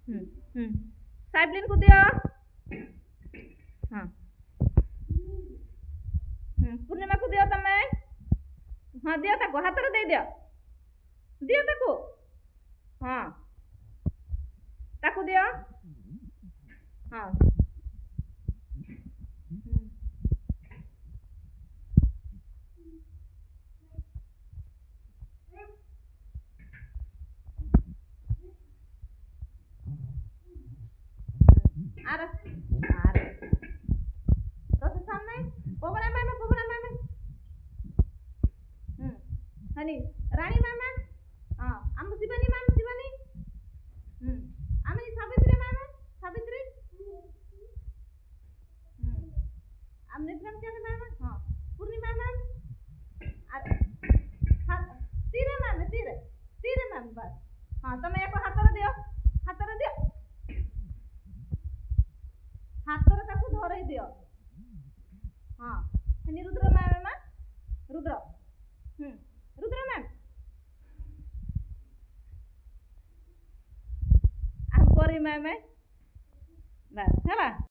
हम्म साइबलिन को दियो। हाँ पूर्णिमा को दियो तमे। हाँ दियो ताको हाथ रे दे दियो। दियो ताको। हाँ ताको दियो। हाँ आर आर रथ सामने पोपड़ा मामा हनी रानी मामा। हाँ आम शिवानी मामा शिवानी। आमी सावित्री मामा सावित्री। आम नित्यम क्या मामा। हाँ पूर्णिमा मैम। तीरे मैम तीरे मैम बस। हाँ तमे एक हाथ रे दियो। हाथ रे दियो। हाथ रे ताकू धरै दियो। हाँ हनी रुद्र मैम रुद्र। रुद्र मैम आम परी मैम बस है।